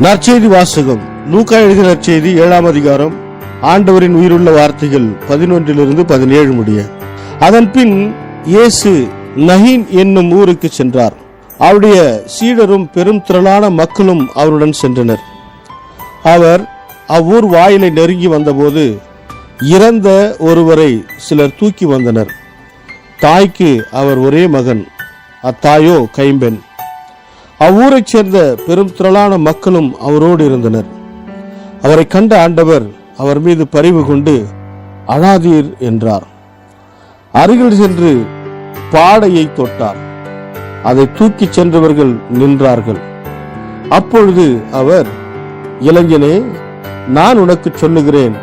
நற்செய்தி வாசகம். லூக்கா எழுதிய நற்செய்தி 7ஆம் அதிகாரம். ஆண்டவரின் உயிருள்ள வார்த்தைகள் 11-17 முடிய. அதன் பின் இயேசு நஹீன் என்னும் ஊருக்கு சென்றார். அவருடைய சீடரும் பெரும் திரளான மக்களும் அவருடன் சென்றனர். அவர் அவ்வூர் வாயிலை நெருங்கி வந்தபோது இறந்த ஒருவரை சிலர் தூக்கி வந்தனர். தாய்க்கு அவர் ஒரே மகன், அத்தாயோ கைம்பெண். அவ்வூரைச் சேர்ந்த பெரும் திரளான மக்களும் அவரோடு இருந்தனர். அவரை கண்ட ஆண்டவர் அவர் மீது பரிவு கொண்டு, அழாதீர் என்றார். அருகில் சென்று பாடையை தொட்டார். அதை தூக்கிச் சென்றவர்கள் நின்றார்கள். அப்பொழுது அவர், இளைஞனே, நான் உனக்கு சொல்லுகிறேன்,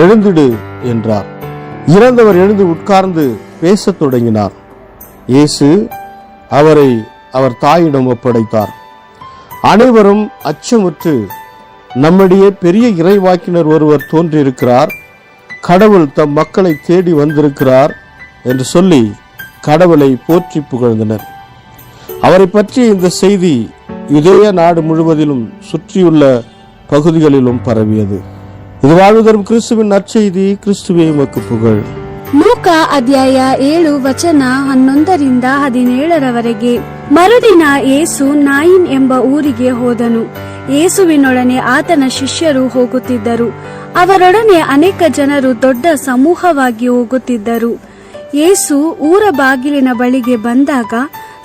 எழுந்திடு என்றார். இறந்தவர் எழுந்து உட்கார்ந்து பேசத் தொடங்கினார். இயேசு அவரை அவர் தாயிடம் ஒப்படைத்தார். அனைவரும் அச்சமுற்று, நம்மிடையே பெரிய இறைவாக்கினர் ஒருவர் தோன்றியிருக்கிறார், கடவுள் தம் மக்களை தேடி வந்திருக்கிறார் என்று சொல்லி கடவுளை போற்றி புகழ்ந்தனர். அவரை பற்றிய இந்த செய்தி யூதேய நாடு முழுவதிலும் சுற்றியுள்ள பகுதிகளிலும் பரவியது. இது வாழ்வுதரும் கிறிஸ்துவின் நற்செய்தி. கிறிஸ்துவே உமக்கு புகழ். ಲೂಕ ಅಧ್ಯಾಯ 7 ವಚನ 11-17 ಮರುದಿನ ಯೇಸು ನಾಯಿನ್ ಎಂಬ ಊರಿಗೆ ಹೋದನು. ಯೇಸುವಿನೊಡನೆ ಆತನ ಶಿಷ್ಯರು ಹೋಗುತ್ತಿದ್ದರು. ಅವರೊಡನೆ ಅನೇಕ ಜನರು ದೊಡ್ಡ ಸಮೂಹವಾಗಿ ಹೋಗುತ್ತಿದ್ದರು. ಯೇಸು ಊರ ಬಾಗಿಲಿನ ಬಳಿಗೆ ಬಂದಾಗ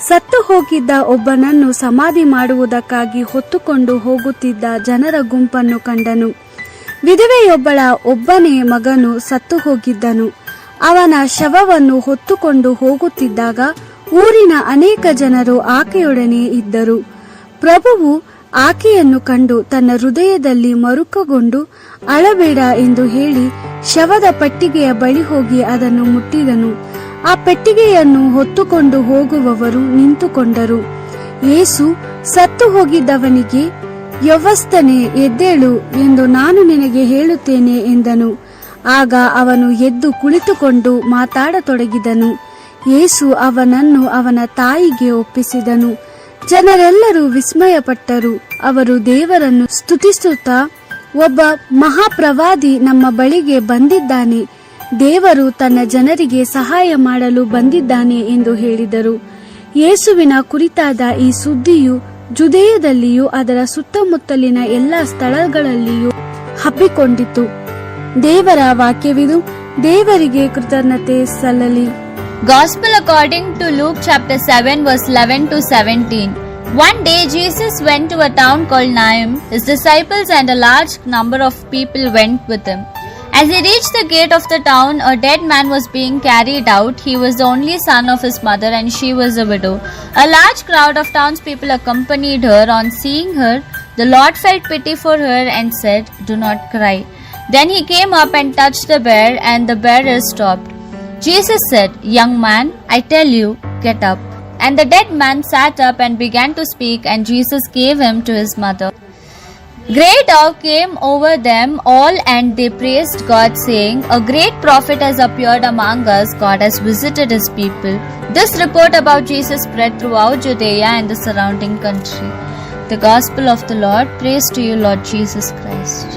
ಸತ್ತು ಹೋಗಿದ್ದ ಒಬ್ಬನನ್ನು ಸಮಾಧಿ ಮಾಡುವುದಕ್ಕಾಗಿ ಹೊತ್ತುಕೊಂಡು ಹೋಗುತ್ತಿದ್ದ ಜನರ ಗುಂಪನ್ನು ಕಂಡನು. ವಿಧವೆಯೊಬ್ಬಳ ಒಬ್ಬನೇ ಮಗನು ಸತ್ತು ಹೋಗಿದ್ದನು. ಅವನ ಶವವನ್ನು ಹೊತ್ತುಕೊಂಡು ಹೋಗುತ್ತಿದ್ದಾಗ ಊರಿನ ಅನೇಕ ಜನರು ಆಕೆಯೊಡನೆ ಇದ್ದರು. ಪ್ರಭುವು ಆಕೆಯನ್ನು ಕಂಡು ತನ್ನ ಹೃದಯದಲ್ಲಿ ಮರುಕಗೊಂಡು, ಅಳಬೇಡ ಎಂದು ಹೇಳಿ ಶವದ ಪೆಟ್ಟಿಗೆಯ ಬಳಿ ಹೋಗಿ ಅದನ್ನು ಮುಟ್ಟಿದನು. ಆ ಪೆಟ್ಟಿಗೆಯನ್ನು ಹೊತ್ತುಕೊಂಡು ಹೋಗುವವರು ನಿಂತುಕೊಂಡರು. ಯೇಸು ಸತ್ತು ಹೋಗಿದ್ದವನಿಗೆ, ಯೌವನಸ್ಥನೇ, ಎದ್ದೇಳು ಎಂದು ನಾನು ನಿನಗೆ ಹೇಳುತ್ತೇನೆ ಎಂದನು. ಆಗ ಅವನು ಎದ್ದು ಕುಳಿತುಕೊಂಡು ಮಾತಾಡತೊಡಗಿದನು. ಯೇಸು ಅವನನ್ನು ಅವನ ತಾಯಿಗೆ ಒಪ್ಪಿಸಿದನು. ಜನರೆಲ್ಲರೂ ವಿಸ್ಮಯಪಟ್ಟರು. ಅವರು ದೇವರನ್ನು ಸ್ತುತಿಸುತ್ತಾ, ಒಬ್ಬ ಮಹಾಪ್ರವಾದಿ ನಮ್ಮ ಬಳಿಗೆ ಬಂದಿದ್ದಾನೆ, ದೇವರು ತನ್ನ ಜನರಿಗೆ ಸಹಾಯ ಮಾಡಲು ಬಂದಿದ್ದಾನೆ ಎಂದು ಹೇಳಿದರು. ಯೇಸುವಿನ ಕುರಿತಾದ ಈ ಸುದ್ದಿಯು ಜುದೇಯದಲ್ಲಿಯೂ ಅದರ ಸುತ್ತಮುತ್ತಲಿನ ಎಲ್ಲ ಸ್ಥಳಗಳಲ್ಲಿಯೂ ಹಬ್ಬಿಕೊಂಡಿತು. ದೇವರ ವಾಕ್ಯವಿದು. ದೇವರಿಗೆ ಕೃತಜ್ಞತೆ ಸಲ್ಲಲಿ. Gospel according to Luke chapter 7 verse 11-17. One day Jesus went to a town called Naim. His disciples and a large number of people went with him. As he reached the gate of the town, a dead man was being carried out. He was the only son of his mother and she was a widow. A large crowd of townspeople accompanied her. On seeing her, the Lord felt pity for her and said, "Do not cry." Then he came up and touched the bear, and the bearer stopped. Jesus said, "Young man, I tell you, get up." And the dead man sat up and began to speak, and Jesus gave him to his mother. Great awe came over them all, and they praised God, saying, "A great prophet has appeared among us. God has visited his people." This report about Jesus spread throughout Judea and the surrounding country. The Gospel of the Lord. Praise to you, Lord Jesus Christ.